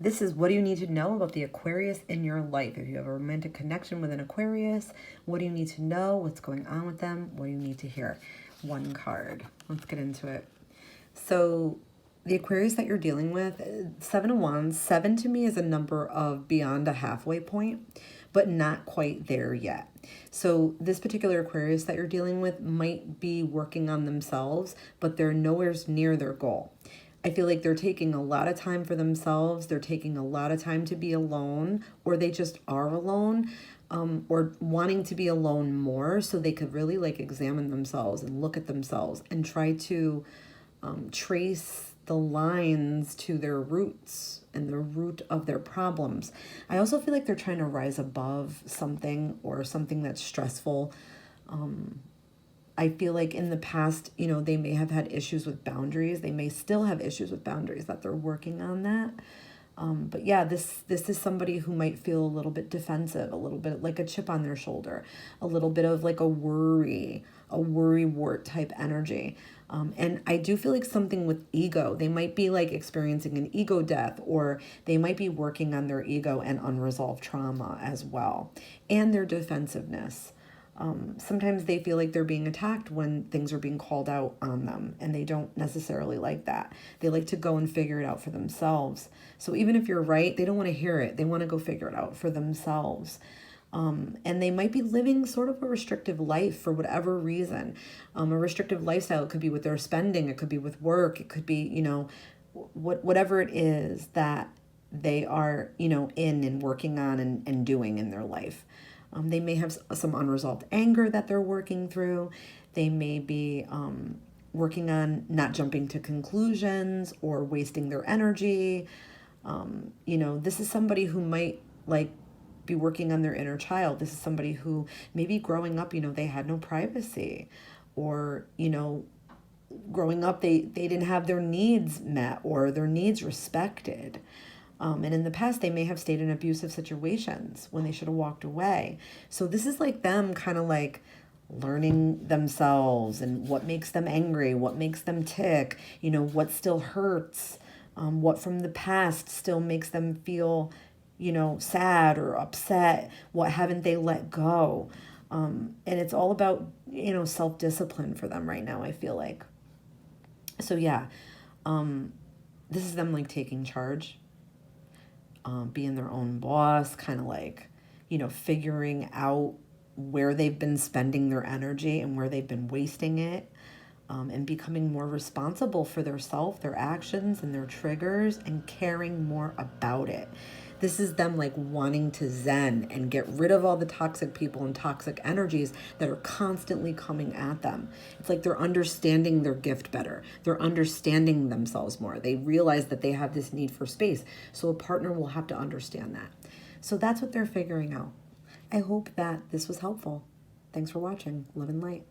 This is what do you need to know about the Aquarius in your life. If you have a romantic connection with an Aquarius, what do you need to know? What's going on with them? What do you need to hear? One card. Let's get into it. So the Aquarius that you're dealing with, 7 of Wands, 7 to me is a number of beyond a halfway point, but not quite there yet. So this particular Aquarius that you're dealing with might be working on themselves, but they're nowhere near their goal. I feel like they're taking a lot of time for themselves. They're taking a lot of time to be alone, or they just are alone, or wanting to be alone more so they could really like examine themselves and look at themselves and try to trace the lines to their roots and the root of their problems. I also feel like they're trying to rise above something or something that's stressful. I feel like in the past, you know, they may have had issues with boundaries. They may still have issues with boundaries that they're working on that. But yeah, this is somebody who might feel a little bit defensive, a little bit like a chip on their shoulder, a little bit of like a worry wart type energy. And I do feel like something with ego. They might be like experiencing an ego death, or they might be working on their ego and unresolved trauma as well, and their defensiveness. Sometimes they feel like they're being attacked when things are being called out on them, and they don't necessarily like that. They like to go and figure it out for themselves. So even if you're right, they don't want to hear it. They want to go figure it out for themselves. And they might be living sort of a restrictive life for whatever reason. A restrictive lifestyle, it could be with their spending, it could be with work, it could be, you know, whatever it is that they are, you know, in and working on and doing in their life. They may have some unresolved anger that they're working through. They may be working on not jumping to conclusions or wasting their energy. You know, this is somebody who might like be working on their inner child. This is somebody who maybe growing up, you know, they had no privacy, or, you know, growing up, they didn't have their needs met or their needs respected. And in the past, they may have stayed in abusive situations when they should have walked away. So this is like them kind of like learning themselves and what makes them angry, what makes them tick, you know, what still hurts, what from the past still makes them feel, you know, sad or upset, what haven't they let go. And it's all about, you know, self-discipline for them right now, I feel like. So yeah, this is them like taking charge, being their own boss, kind of like, you know, figuring out where they've been spending their energy and where they've been wasting it, and becoming more responsible for their self, their actions, and their triggers, and caring more about it. This is them like wanting to zen and get rid of all the toxic people and toxic energies that are constantly coming at them. It's like they're understanding their gift better. They're understanding themselves more. They realize that they have this need for space. So a partner will have to understand that. So that's what they're figuring out. I hope that this was helpful. Thanks for watching. Love and light.